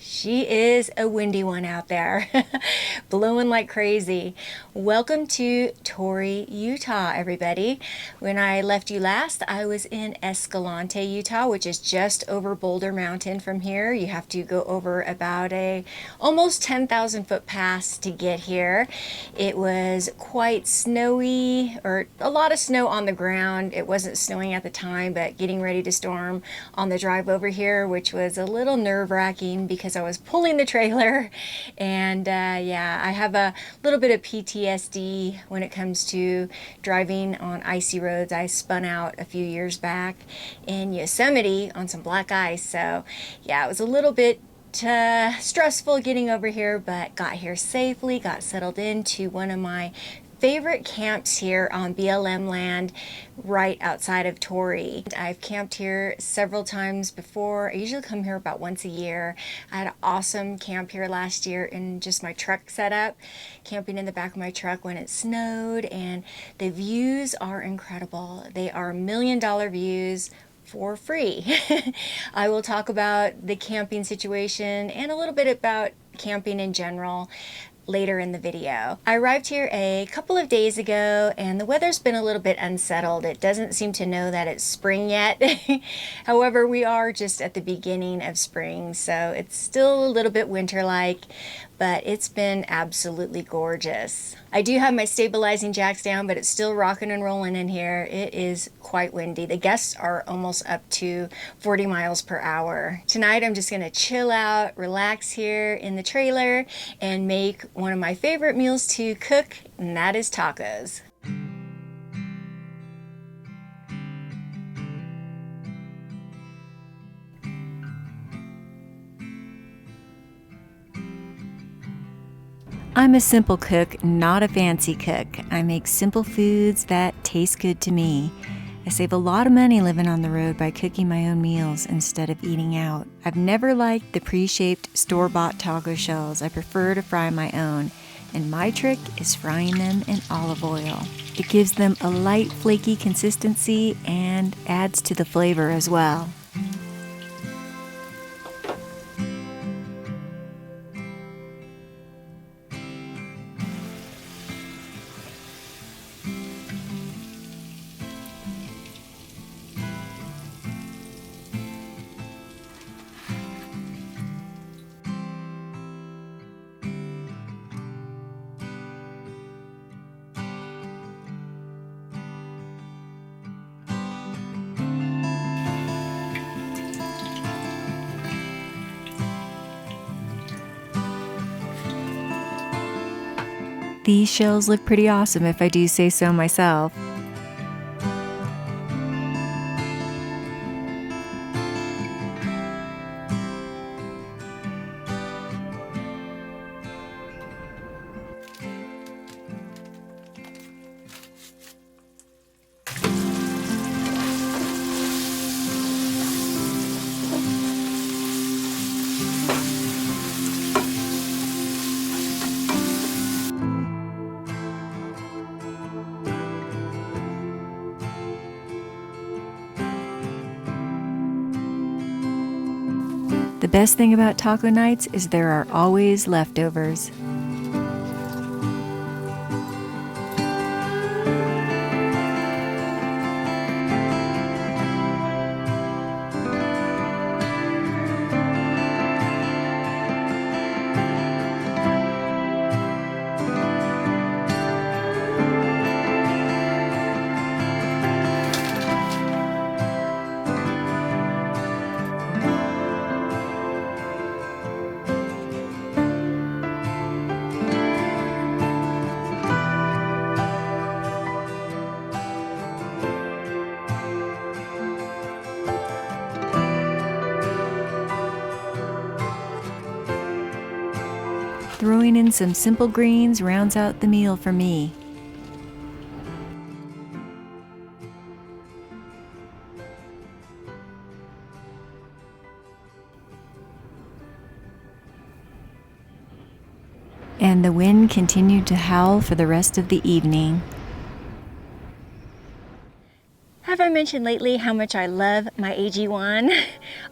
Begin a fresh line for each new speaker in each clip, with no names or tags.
She is a windy one out there, blowing like crazy. Welcome to Tori, Utah, everybody. When I left you last, I was in Escalante, Utah, which is just over Boulder Mountain from here. You have to go over about a almost 10,000 foot pass to get here. It was quite snowy, or a lot of snow on the ground. It wasn't snowing at the time, but getting ready to storm on the drive over here, which was a little nerve-wracking because I was pulling the trailer. And yeah, I have a little bit of PTSD when it comes to driving on icy roads. I spun out a few years back in Yosemite on some black ice. So yeah, it was a little bit stressful getting over here, but got here safely, got settled into one of my favorite camps here on BLM land right outside of Tori. I've camped here several times before. I usually come here about once a year. I had an awesome camp here last year in just my truck setup, camping in the back of my truck when it snowed, and the views are incredible. They are $1 million views for free. I will talk about the camping situation and a little bit about camping in general later in the video. I arrived here a couple of days ago and the weather's been a little bit unsettled. It doesn't seem to know that it's spring yet. However, we are just at the beginning of spring, so it's still a little bit winter-like, but it's been absolutely gorgeous. I do have my stabilizing jacks down, but it's still rocking and rolling in here. It is quite windy. The gusts are almost up to 40 miles per hour. Tonight I'm just gonna chill out, relax here in the trailer, and make one of my favorite meals to cook, and that is tacos. I'm a simple cook, not a fancy cook. I make simple foods that taste good to me. I save a lot of money living on the road by cooking my own meals instead of eating out. I've never liked the pre-shaped store-bought taco shells. I prefer to fry my own, and my trick is frying them in olive oil. It gives them a light, flaky consistency and adds to the flavor as well. These shells look pretty awesome if I do say so myself. The best thing about taco nights is there are always leftovers. Throwing in some simple greens rounds out the meal for me. And the wind continued to howl for the rest of the evening. Have Have I mentioned lately how much I love my AG1?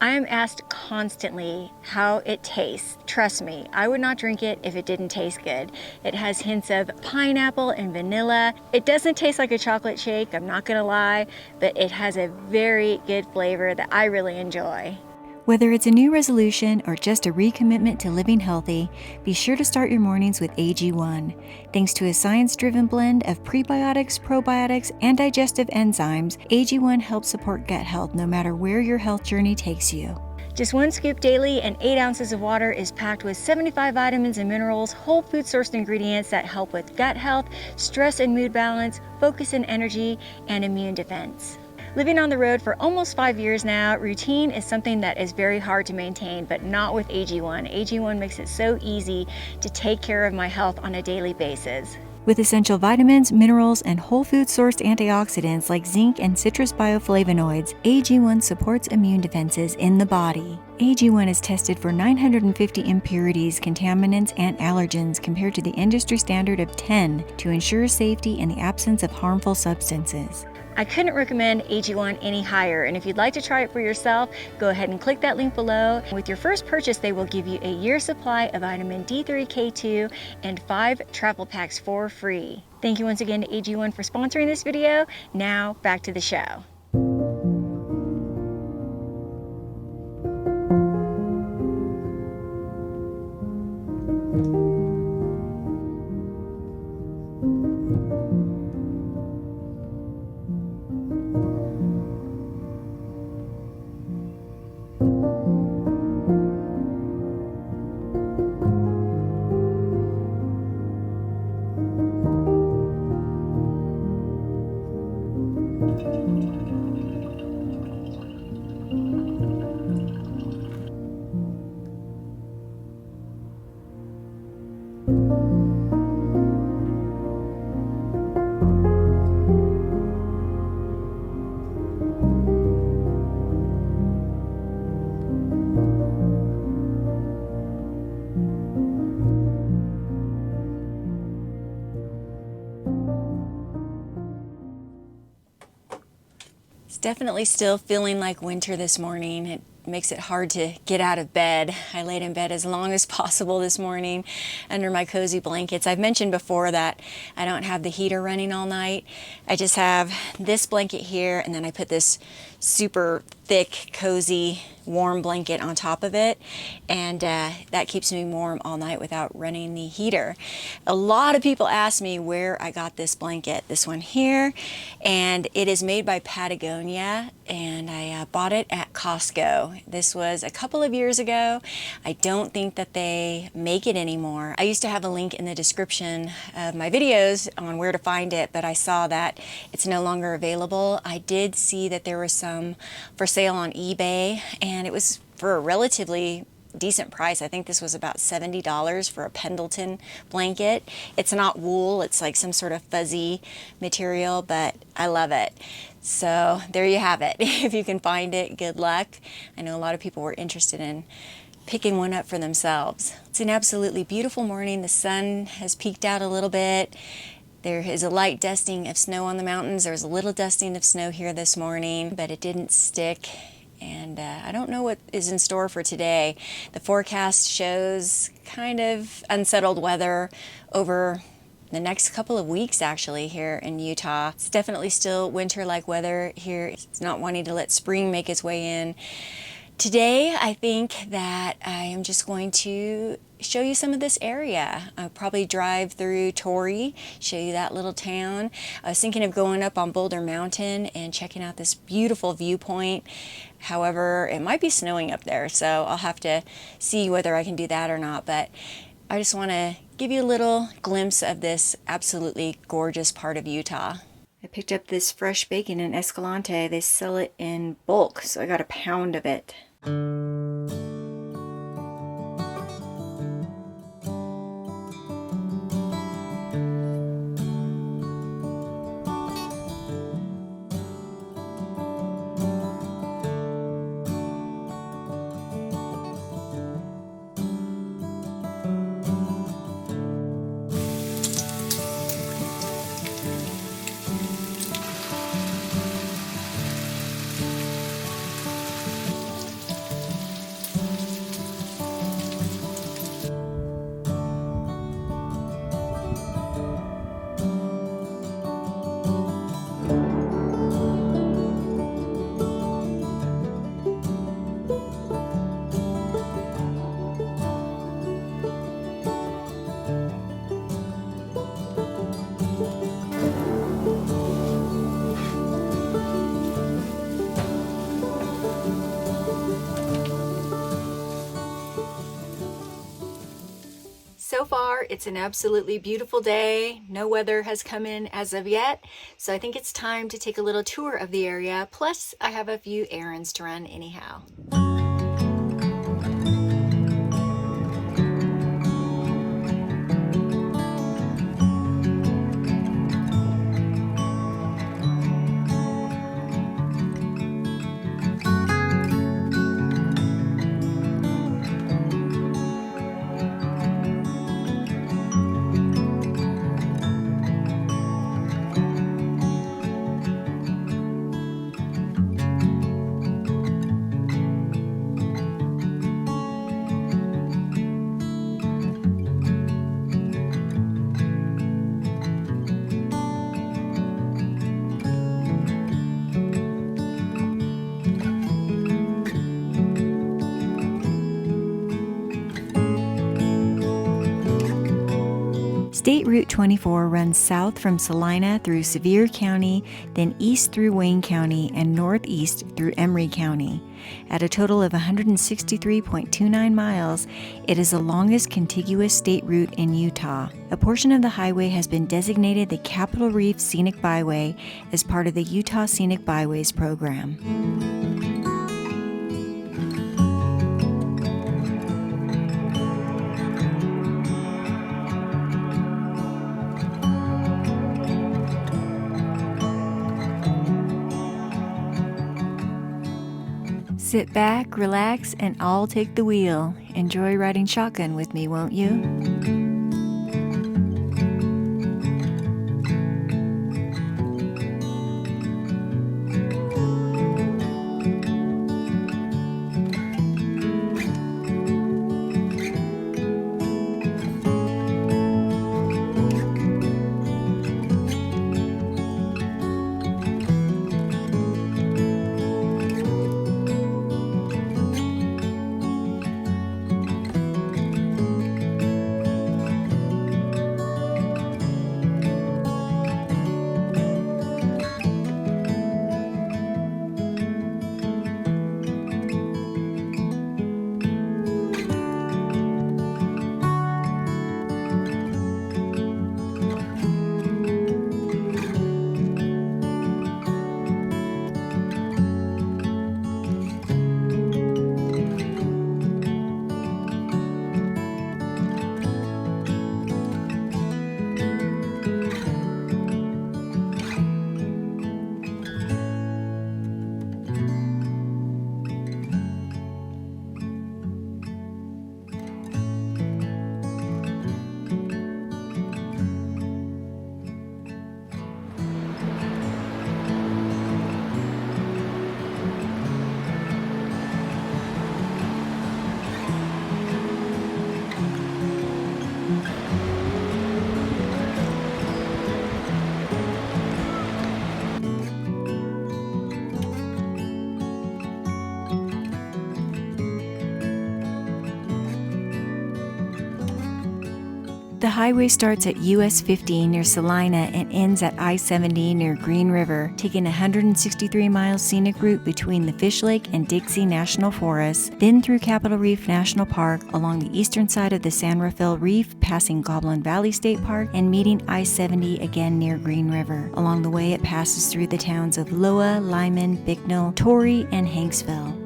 I am asked constantly how it tastes. Trust me, I would not drink it if it didn't taste good. It has hints of pineapple and vanilla. It doesn't taste like a chocolate shake, I'm not gonna lie, but it has a very good flavor that I really enjoy. Whether it's a new resolution or just a recommitment to living healthy, be sure to start your mornings with AG1. Thanks to a science-driven blend of prebiotics, probiotics, and digestive enzymes, AG1 helps support gut health no matter where your health journey takes you. Just 1 scoop daily and 8 ounces of water is packed with 75 vitamins and minerals, whole food sourced ingredients that help with gut health, stress and mood balance, focus and energy, and immune defense. Living on the road for almost 5 years now, routine is something that is very hard to maintain, but not with AG1. AG1 makes it so easy to take care of my health on a daily basis. With essential vitamins, minerals, and whole food sourced antioxidants like zinc and citrus bioflavonoids, AG1 supports immune defenses in the body. AG1 is tested for 950 impurities, contaminants, and allergens compared to the industry standard of 10 to ensure safety in the absence of harmful substances. I couldn't recommend AG1 any higher, and if you'd like to try it for yourself, go ahead and click that link below. With your first purchase, they will give you a year's supply of vitamin D3, K2, and 5 travel packs for free. Thank you once again to AG1 for sponsoring this video. Now, back to the show. It's definitely still feeling like winter this morning. It makes it hard to get out of bed. I laid in bed as long as possible this morning under my cozy blankets. I've mentioned before that I don't have the heater running all night. I just have this blanket here, and then I put this super thick, cozy, warm blanket on top of it, and that keeps me warm all night without running the heater. A lot of people ask me where I got this blanket, this one here, and it is made by Patagonia, and I bought it at Costco. This was a couple of years ago. I don't think that they make it anymore. I used to have a link in the description of my videos on where to find it, but I saw that it's no longer available. I did see that there was some for sale on eBay, and it was for a relatively decent price. I think this was about $70 for a Pendleton blanket. It's not wool, it's like some sort of fuzzy material, but I love it. So there you have it. If you can find it, good luck. I know a lot of people were interested in picking one up for themselves. It's an absolutely beautiful morning. The sun has peeked out a little bit. There is a light dusting of snow on the mountains. There was a little dusting of snow here this morning, but it didn't stick. And I don't know what is in store for today. The forecast shows kind of unsettled weather over the next couple of weeks actually here in Utah. It's definitely still winter-like weather here. It's not wanting to let spring make its way in. Today, I think that I am just going to show you some of this area. I'll probably drive through Tori, show you that little town. I was thinking of going up on Boulder Mountain and checking out this beautiful viewpoint. However, it might be snowing up there, so I'll have to see whether I can do that or not. But I just want to give you a little glimpse of this absolutely gorgeous part of Utah. I picked up this fresh bacon in Escalante. They sell it in bulk, so I got a pound of it. So far, it's an absolutely beautiful day. No weather has come in as of yet, so I think it's time to take a little tour of the area. Plus, I have a few errands to run anyhow. State Route 24 runs south from Salina through Sevier County, then east through Wayne County, and northeast through Emery County. At a total of 163.29 miles, it is the longest contiguous state route in Utah. A portion of the highway has been designated the Capitol Reef Scenic Byway as part of the Utah Scenic Byways program. Sit back, relax, and I'll take the wheel. Enjoy riding shotgun with me, won't you? The highway starts at US 50 near Salina and ends at I-70 near Green River, taking a 163-mile scenic route between the Fish Lake and Dixie National Forests, then through Capitol Reef National Park along the eastern side of the San Rafael Reef, passing Goblin Valley State Park and meeting I-70 again near Green River. Along the way, it passes through the towns of Loa, Lyman, Bicknell, Tori, and Hanksville.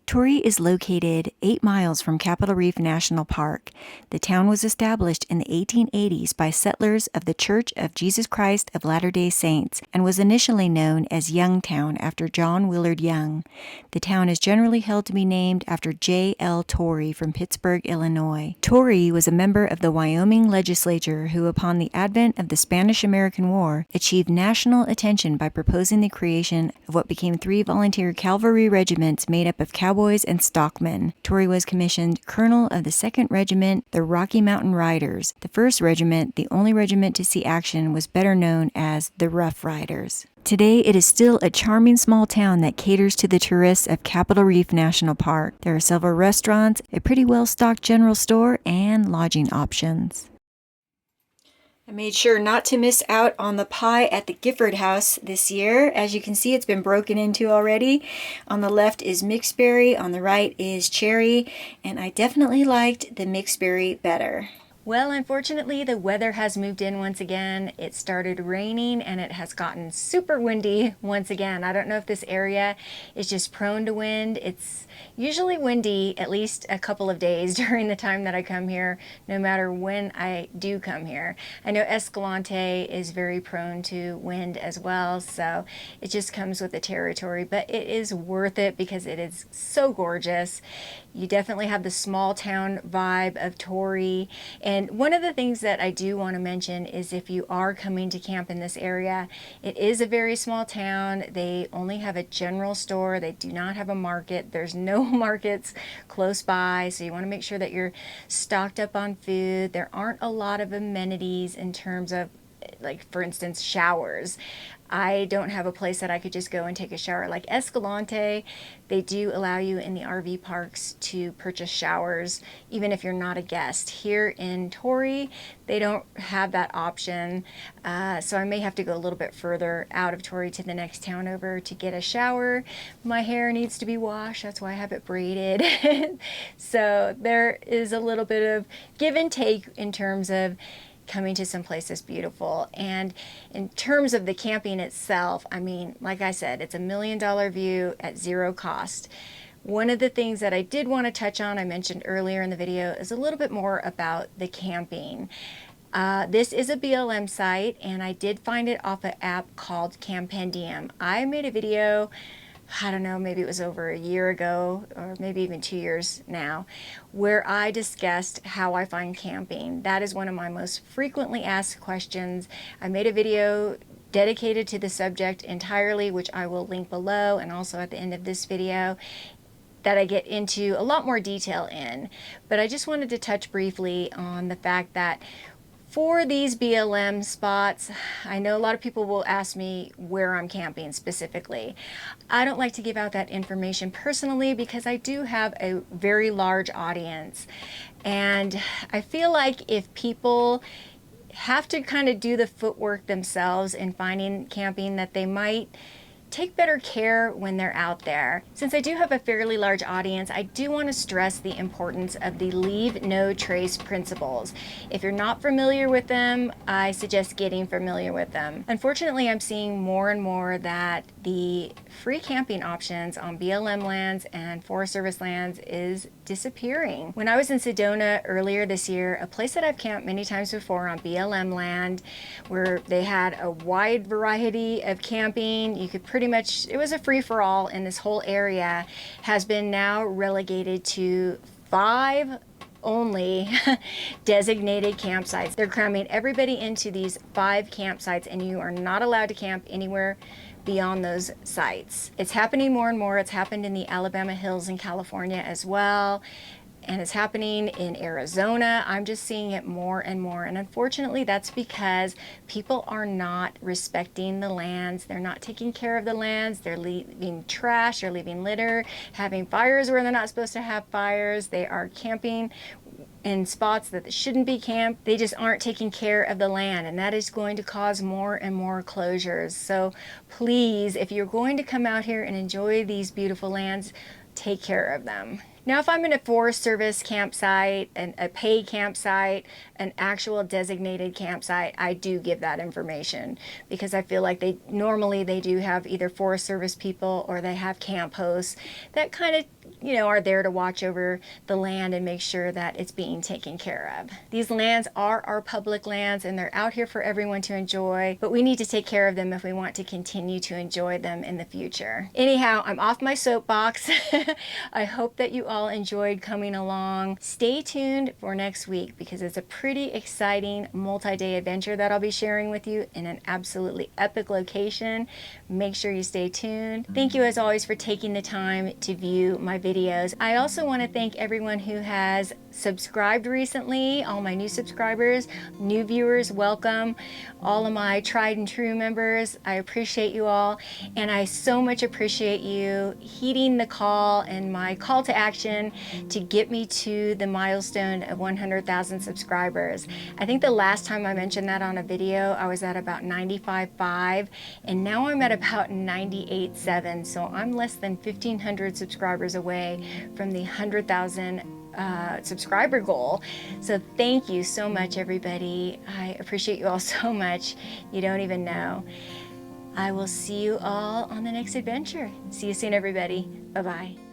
Tori is located 8 miles from Capitol Reef National Park. The town was established in the 1880s by settlers of the Church of Jesus Christ of Latter-day Saints and was initially known as Youngtown after John Willard Young. The town is generally held to be named after J.L. Tori from Pittsburgh, Illinois. Tori was a member of the Wyoming legislature who, upon the advent of the Spanish-American War, achieved national attention by proposing the creation of what became 3 volunteer cavalry regiments made up of cowboys and stockmen. Tori was commissioned colonel of the 2nd Regiment, the Rocky Mountain Riders. The 1st Regiment, the only regiment to see action, was better known as the Rough Riders. Today, it is still a charming small town that caters to the tourists of Capitol Reef National Park. There are several restaurants, a pretty well-stocked general store, and lodging options. I made sure not to miss out on the pie at the Gifford house this year. As you can see, it's been broken into already. On the left is mixed berry, on the right is cherry, and I definitely liked the mixed berry better. Well, unfortunately, the weather has moved in once again. It started raining and it has gotten super windy once again. I don't know if this area is just prone to wind. It's usually windy at least a couple of days during the time that I come here, no matter when I do come here. I know Escalante is very prone to wind as well, so it just comes with the territory, but it is worth it because it is so gorgeous. You definitely have the small town vibe of Tori. And one of the things that I do want to mention is if you are coming to camp in this area, it is a very small town. They only have a general store. They do not have a market. There's no markets close by, so you want to make sure that you're stocked up on food. There aren't a lot of amenities in terms of, like, for instance, showers. I don't have a place that I could just go and take a shower. Like Escalante, they do allow you in the RV parks to purchase showers, even if you're not a guest. Here in Tori, they don't have that option, so I may have to go a little bit further out of Tori to the next town over to get a shower. My hair needs to be washed, that's why I have it braided. So there is a little bit of give and take in terms of coming to some places beautiful. And in terms of the camping itself, I mean, like I said, it's $1 million view at zero cost. One of the things that I did want to touch on, I mentioned earlier in the video, is a little bit more about the camping. This is a BLM site, and I did find it off an app called Campendium. I made a video, I don't know, maybe it was over a year ago, or maybe even 2 years now, where I discussed how I find camping. That is one of my most frequently asked questions. I made a video dedicated to the subject entirely, which I will link below and also at the end of this video, that I get into a lot more detail in. But I just wanted to touch briefly on the fact that for these BLM spots, I know a lot of people will ask me where I'm camping specifically. I don't like to give out that information personally because I do have a very large audience. And I feel like if people have to kind of do the footwork themselves in finding camping, that they might take better care when they're out there. Since I do have a fairly large audience, I do want to stress the importance of the leave no trace principles. If you're not familiar with them, I suggest getting familiar with them. Unfortunately, I'm seeing more and more that the free camping options on BLM lands and Forest Service lands is disappearing. When I was in Sedona earlier this year, a place that I've camped many times before on BLM land, where they had a wide variety of camping, you could pretty much, it was a free-for-all in this whole area, has been now relegated to 5 only designated campsites. They're cramming everybody into these 5 campsites, and you are not allowed to camp anywhere beyond those sites. It's happening more and more. It's happened in the Alabama hills in California as well, and it's happening in Arizona. I'm just seeing it more and more, and unfortunately that's because people are not respecting the lands. They're not taking care of the lands. They're leaving trash, they're leaving litter, having fires where they're not supposed to have fires. They are camping in spots that shouldn't be camped. They just aren't taking care of the land, and that is going to cause more and more closures. So please, if you're going to come out here and enjoy these beautiful lands, take care of them. Now, if I'm in a Forest Service campsite, a paid campsite, an actual designated campsite, I do give that information because I feel like they do have either Forest Service people or they have camp hosts that kind of, are there to watch over the land and make sure that it's being taken care of. These lands are our public lands and they're out here for everyone to enjoy, but we need to take care of them if we want to continue to enjoy them in the future. Anyhow, I'm off my soapbox. I hope that you all enjoyed coming along. Stay tuned for next week because it's a pretty exciting multi-day adventure that I'll be sharing with you in an absolutely epic location. Make sure you stay tuned. Thank you as always for taking the time to view my videos. I also want to thank everyone who has subscribed recently, all my new subscribers, new viewers, welcome. All of my tried and true members, I appreciate you all. And I so much appreciate you heeding the call and my call to action to get me to the milestone of 100,000 subscribers. I think the last time I mentioned that on a video, I was at about 95.5, and now I'm at about 98.7. So I'm less than 1,500 subscribers away from the 100,000 subscriber goal. So thank you so much, everybody. I appreciate you all so much. You don't even know. I will see you all on the next adventure. See you soon, everybody. Bye-bye.